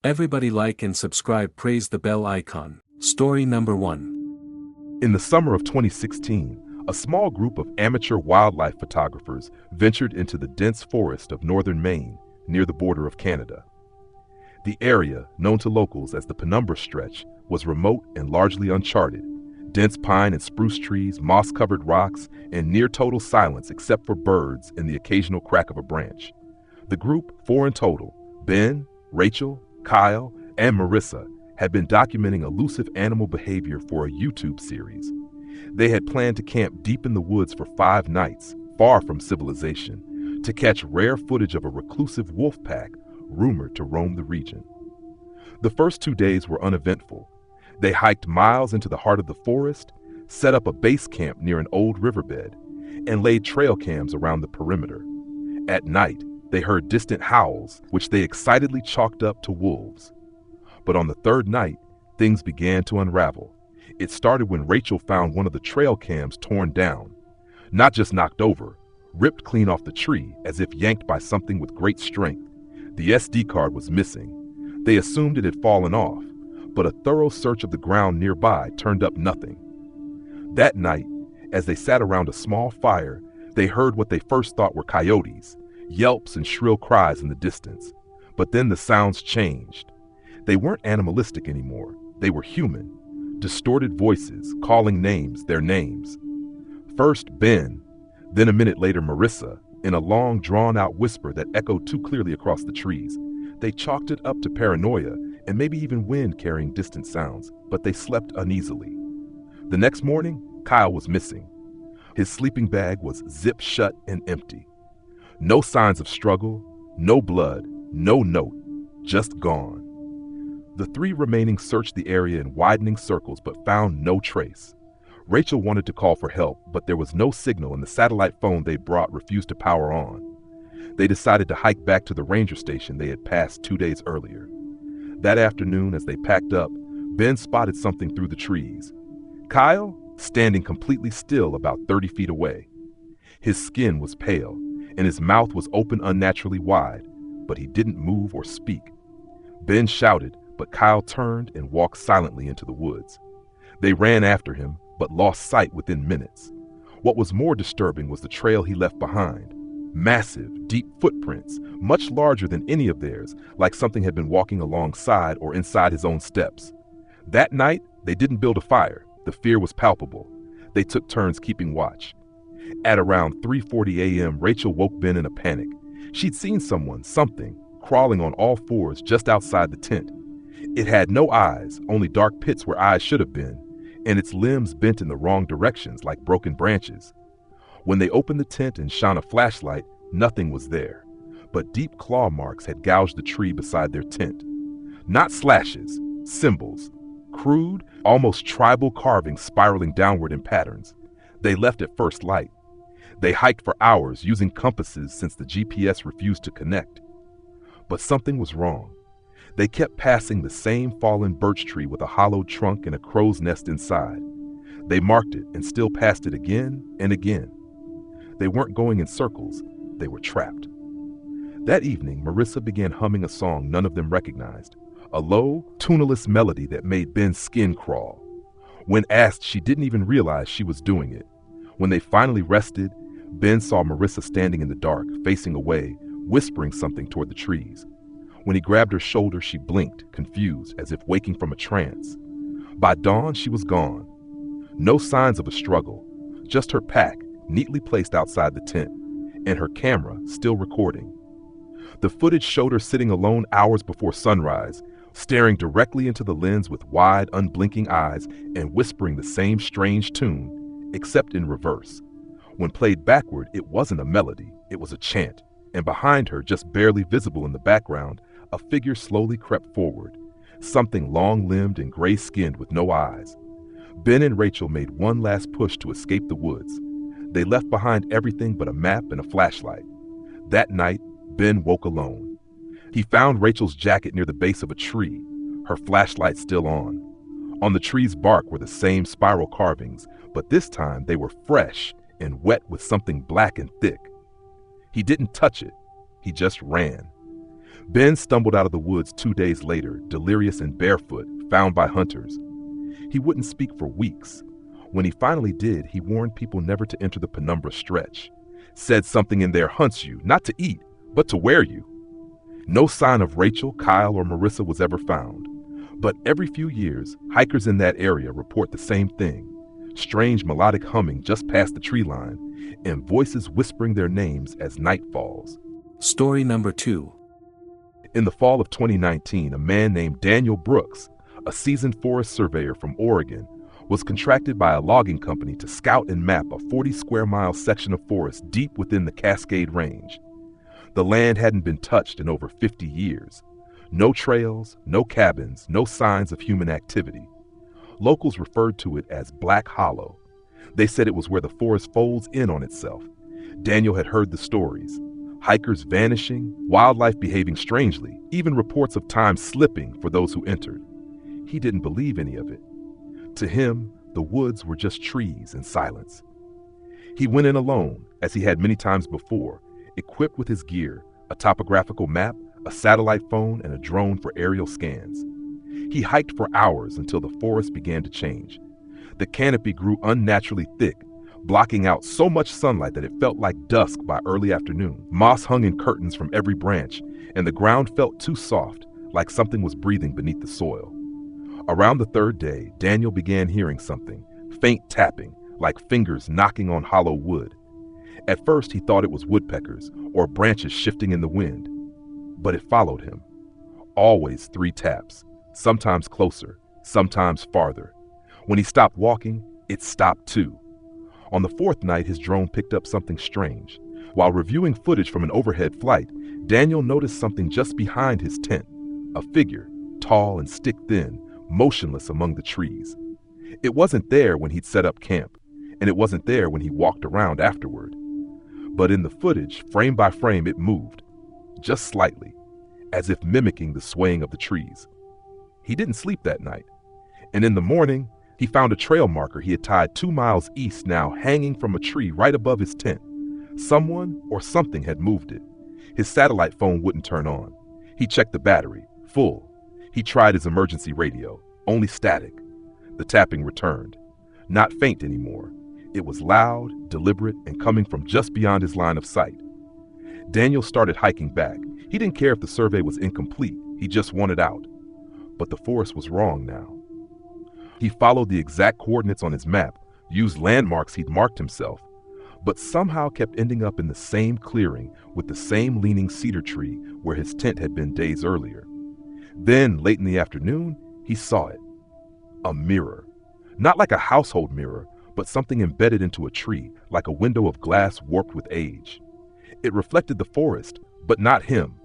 Everybody like and subscribe, praise the bell icon. Story number 1. In the summer of 2016, a small group of amateur wildlife photographers ventured into the dense forest of northern Maine, near the border of Canada. The area, known to locals as the Penumbra Stretch, was remote and largely uncharted. Dense pine and spruce trees, moss-covered rocks, and near-total silence except for birds and the occasional crack of a branch. The group, 4 in total, Ben, Rachel, Kyle, and Marissa, had been documenting elusive animal behavior for a YouTube series. They had planned to camp deep in the woods for 5 nights, far from civilization, to catch rare footage of a reclusive wolf pack rumored to roam the region. The first 2 days were uneventful. They hiked miles into the heart of the forest, set up a base camp near an old riverbed, and laid trail cams around the perimeter. At night, they heard distant howls, which they excitedly chalked up to wolves. But on the 3rd night, things began to unravel. It started when Rachel found one of the trail cams torn down. Not just knocked over, ripped clean off the tree as if yanked by something with great strength. The SD card was missing. They assumed it had fallen off, but a thorough search of the ground nearby turned up nothing. That night, as they sat around a small fire, they heard what they first thought were coyotes, yelps and shrill cries in the distance. But then the sounds changed. They weren't animalistic anymore. They were human. Distorted voices, calling names, their names. First Ben, then a minute later Marissa, in a long, drawn-out whisper that echoed too clearly across the trees. They chalked it up to paranoia and maybe even wind carrying distant sounds, but they slept uneasily. The next morning, Kyle was missing. His sleeping bag was zipped shut and empty. No signs of struggle, no blood, no note, just gone. The 3 remaining searched the area in widening circles but found no trace. Rachel wanted to call for help, but there was no signal and the satellite phone they brought refused to power on. They decided to hike back to the ranger station they had passed 2 days earlier. That afternoon, as they packed up, Ben spotted something through the trees. Kyle, standing completely still about 30 feet away. His skin was pale, and his mouth was open unnaturally wide, but he didn't move or speak. Ben shouted, but Kyle turned and walked silently into the woods. They ran after him, but lost sight within minutes. What was more disturbing was the trail he left behind. Massive, deep footprints, much larger than any of theirs, like something had been walking alongside or inside his own steps. That night, they didn't build a fire. The fear was palpable. They took turns keeping watch. At around 3:40 a.m., Rachel woke Ben in a panic. She'd seen something, crawling on all 4s just outside the tent. It had no eyes, only dark pits where eyes should have been, and its limbs bent in the wrong directions like broken branches. When they opened the tent and shone a flashlight, nothing was there, but deep claw marks had gouged the tree beside their tent. Not slashes, symbols, crude, almost tribal carvings spiraling downward in patterns. They left at first light. They hiked for hours using compasses since the GPS refused to connect. But something was wrong. They kept passing the same fallen birch tree with a hollowed trunk and a crow's nest inside. They marked it and still passed it again and again. They weren't going in circles, they were trapped. That evening, Marissa began humming a song none of them recognized, a low, tuneless melody that made Ben's skin crawl. When asked, she didn't even realize she was doing it. When they finally rested, Ben saw Marissa standing in the dark, facing away, whispering something toward the trees. When he grabbed her shoulder, she blinked, confused, as if waking from a trance. By dawn, she was gone. No signs of a struggle, just her pack, neatly placed outside the tent, and her camera still recording. The footage showed her sitting alone hours before sunrise, staring directly into the lens with wide, unblinking eyes and whispering the same strange tune, except in reverse. When played backward, it wasn't a melody, it was a chant, and behind her, just barely visible in the background, a figure slowly crept forward, something long-limbed and gray-skinned with no eyes. Ben and Rachel made one last push to escape the woods. They left behind everything but a map and a flashlight. That night, Ben woke alone. He found Rachel's jacket near the base of a tree, her flashlight still on. On the tree's bark were the same spiral carvings, but this time they were fresh and wet with something black and thick. He didn't touch it. He just ran. Ben stumbled out of the woods 2 days later, delirious and barefoot, found by hunters. He wouldn't speak for weeks. When he finally did, he warned people never to enter the penumbra stretch. Said something in there hunts you, not to eat, but to wear you. No sign of Rachel, Kyle, or Marissa was ever found. But every few years, hikers in that area report the same thing. Strange melodic humming just past the tree line, and voices whispering their names as night falls. Story number 2. In the fall of 2019, a man named Daniel Brooks, a seasoned forest surveyor from Oregon, was contracted by a logging company to scout and map a 40-square-mile section of forest deep within the Cascade Range. The land hadn't been touched in over 50 years. No trails, no cabins, no signs of human activity. Locals referred to it as Black Hollow. They said it was where the forest folds in on itself. Daniel had heard the stories. Hikers vanishing, wildlife behaving strangely, even reports of time slipping for those who entered. He didn't believe any of it. To him, the woods were just trees and silence. He went in alone, as he had many times before, equipped with his gear, a topographical map, a satellite phone, and a drone for aerial scans. He hiked for hours until the forest began to change. The canopy grew unnaturally thick, blocking out so much sunlight that it felt like dusk by early afternoon. Moss hung in curtains from every branch, and the ground felt too soft, like something was breathing beneath the soil. Around the third day, Daniel began hearing something, faint tapping, like fingers knocking on hollow wood. At first, he thought it was woodpeckers or branches shifting in the wind. But it followed him. Always 3 taps, sometimes closer, sometimes farther. When he stopped walking, it stopped too. On the 4th night, his drone picked up something strange. While reviewing footage from an overhead flight, Daniel noticed something just behind his tent, a figure, tall and stick-thin, motionless among the trees. It wasn't there when he'd set up camp, and it wasn't there when he walked around afterward. But in the footage, frame by frame, it moved, just slightly, as if mimicking the swaying of the trees. He didn't sleep that night, and in the morning, he found a trail marker he had tied 2 miles east now hanging from a tree right above his tent. Someone or something had moved it. His satellite phone wouldn't turn on. He checked the battery, full. He tried his emergency radio, only static. The tapping returned. Not faint anymore. It was loud, deliberate, and coming from just beyond his line of sight. Daniel started hiking back. He didn't care if the survey was incomplete. He just wanted out. But the forest was wrong now. He followed the exact coordinates on his map, used landmarks he'd marked himself, but somehow kept ending up in the same clearing with the same leaning cedar tree where his tent had been days earlier. Then, late in the afternoon, he saw it. A mirror. Not like a household mirror, but something embedded into a tree, like a window of glass warped with age. It reflected the forest, but not him.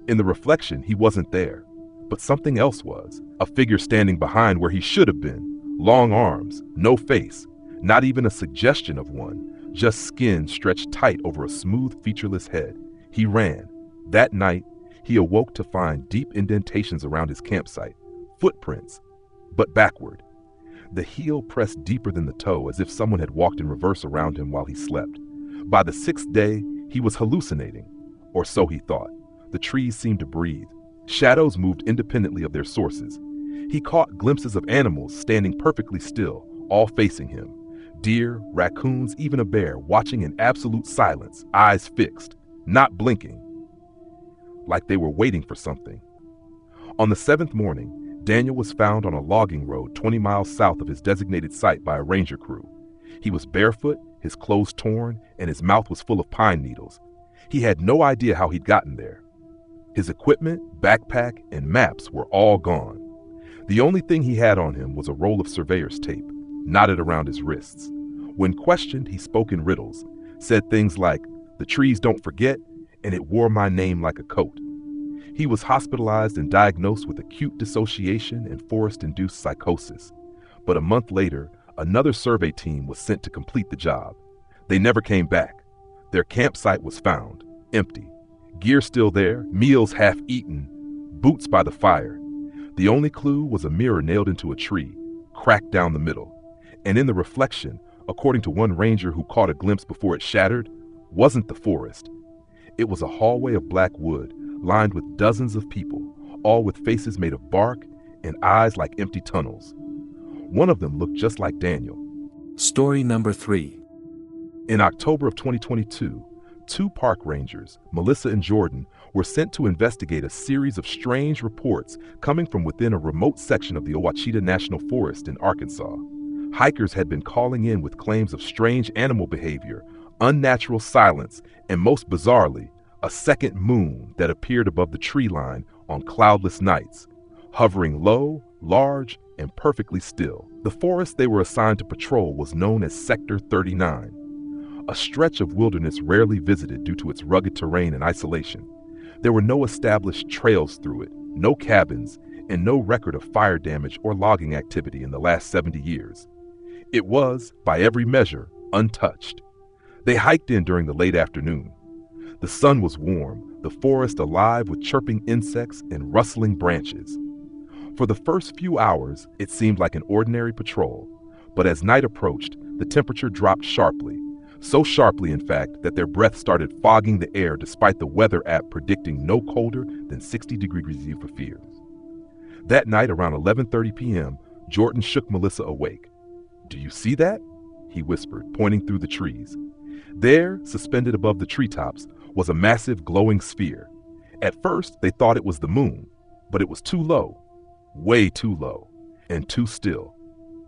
In the reflection, he wasn't there. But something else was. A figure standing behind where he should have been. Long arms, no face, not even a suggestion of one, just skin stretched tight over a smooth, featureless head. He ran. That night, he awoke to find deep indentations around his campsite, footprints, but backward. The heel pressed deeper than the toe, as if someone had walked in reverse around him while he slept. By the 6th day, he was hallucinating, or so he thought. The trees seemed to breathe. Shadows moved independently of their sources. He caught glimpses of animals standing perfectly still, all facing him. Deer, raccoons, even a bear, watching in absolute silence, eyes fixed, not blinking, like they were waiting for something. On the 7th morning, Daniel was found on a logging road 20 miles south of his designated site by a ranger crew. He was barefoot, his clothes torn, and his mouth was full of pine needles. He had no idea how he'd gotten there. His equipment, backpack, and maps were all gone. The only thing he had on him was a roll of surveyor's tape, knotted around his wrists. When questioned, he spoke in riddles, said things like, "The trees don't forget," and "it wore my name like a coat." He was hospitalized and diagnosed with acute dissociation and forest-induced psychosis. But a month later, another survey team was sent to complete the job. They never came back. Their campsite was found, empty. Gear still there, meals half-eaten, boots by the fire. The only clue was a mirror nailed into a tree, cracked down the middle. And in the reflection, according to one ranger who caught a glimpse before it shattered, wasn't the forest. It was a hallway of black wood, lined with dozens of people, all with faces made of bark and eyes like empty tunnels. One of them looked just like Daniel. Story number 3. In October of 2022, 2 park rangers, Melissa and Jordan, were sent to investigate a series of strange reports coming from within a remote section of the Ouachita National Forest in Arkansas. Hikers had been calling in with claims of strange animal behavior, unnatural silence, and most bizarrely, a second moon that appeared above the tree line on cloudless nights, hovering low, large, and perfectly still. The forest they were assigned to patrol was known as Sector 39, a stretch of wilderness rarely visited due to its rugged terrain and isolation. There were no established trails through it, no cabins, and no record of fire damage or logging activity in the last 70 years. It was, by every measure, untouched. They hiked in during the late afternoon. The sun was warm, the forest alive with chirping insects and rustling branches. For the first few hours, it seemed like an ordinary patrol, but as night approached, the temperature dropped sharply. So sharply, in fact, that their breath started fogging the air despite the weather app predicting no colder than 60 degrees Celsius. That night, around 11:30 p.m., Jordan shook Melissa awake. "Do you see that?" he whispered, pointing through the trees. There, suspended above the treetops, was a massive glowing sphere. At first, they thought it was the moon, but it was too low, way too low, and too still.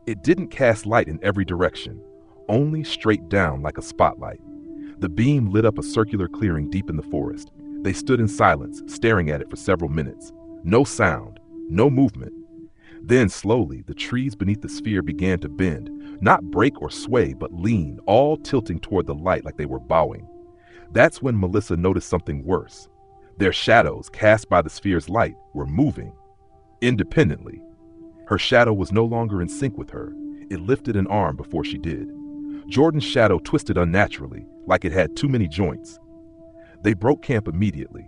It didn't cast light in every direction, only straight down like a spotlight. The beam lit up a circular clearing deep in the forest. They stood in silence, staring at it for several minutes. No sound, no movement. Then slowly, the trees beneath the sphere began to bend, not break or sway, but lean, all tilting toward the light like they were bowing. That's when Melissa noticed something worse. Their shadows, cast by the sphere's light, were moving independently. Her shadow was no longer in sync with her. It lifted an arm before she did. Jordan's shadow twisted unnaturally, like it had too many joints. They broke camp immediately.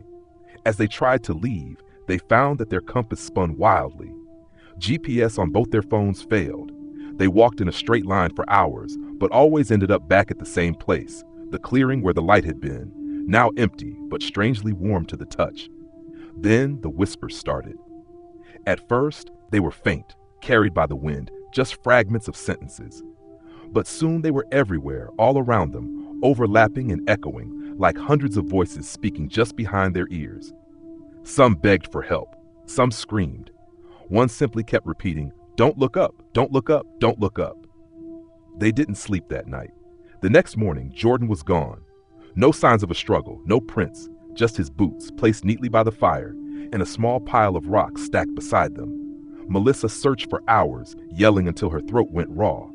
As they tried to leave, they found that their compass spun wildly. GPS on both their phones failed. They walked in a straight line for hours, but always ended up back at the same place, the clearing where the light had been, now empty but strangely warm to the touch. Then the whispers started. At first, they were faint, carried by the wind, just fragments of sentences. But soon they were everywhere, all around them, overlapping and echoing, like hundreds of voices speaking just behind their ears. Some begged for help, some screamed. One simply kept repeating, "Don't look up, don't look up, don't look up." They didn't sleep that night. The next morning, Jordan was gone. No signs of a struggle, no prints, just his boots placed neatly by the fire and a small pile of rocks stacked beside them. Melissa searched for hours, yelling until her throat went raw.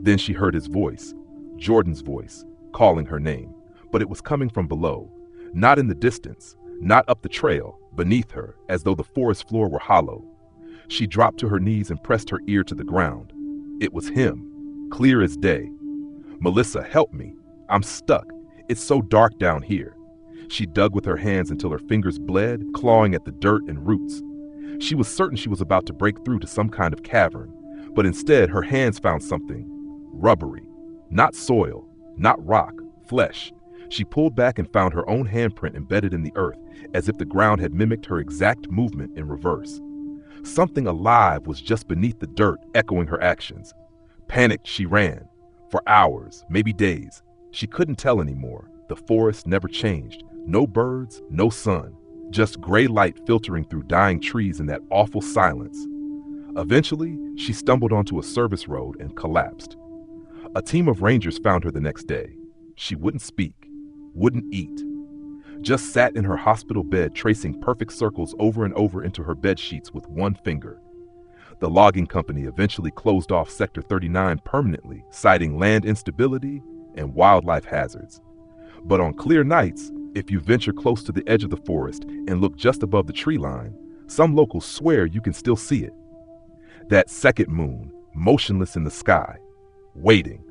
Then she heard his voice, Jordan's voice, calling her name, but it was coming from below, not in the distance, not up the trail, beneath her, as though the forest floor were hollow. She dropped to her knees and pressed her ear to the ground. It was him, clear as day. "Melissa, help me. I'm stuck. It's so dark down here." She dug with her hands until her fingers bled, clawing at the dirt and roots. She was certain she was about to break through to some kind of cavern, but instead her hands found something rubbery. Not soil, not rock, flesh. She pulled back and found her own handprint embedded in the earth, as if the ground had mimicked her exact movement in reverse. Something alive was just beneath the dirt, echoing her actions. Panicked, she ran. For hours, maybe days. She couldn't tell anymore. The forest never changed. No birds, no sun. Just gray light filtering through dying trees in that awful silence. Eventually, she stumbled onto a service road and collapsed. A team of rangers found her the next day. She wouldn't speak, wouldn't eat. Just sat in her hospital bed tracing perfect circles over and over into her bed sheets with one finger. The logging company eventually closed off Sector 39 permanently, citing land instability and wildlife hazards. But on clear nights, if you venture close to the edge of the forest and look just above the tree line, some locals swear you can still see it. That second moon, motionless in the sky, waiting,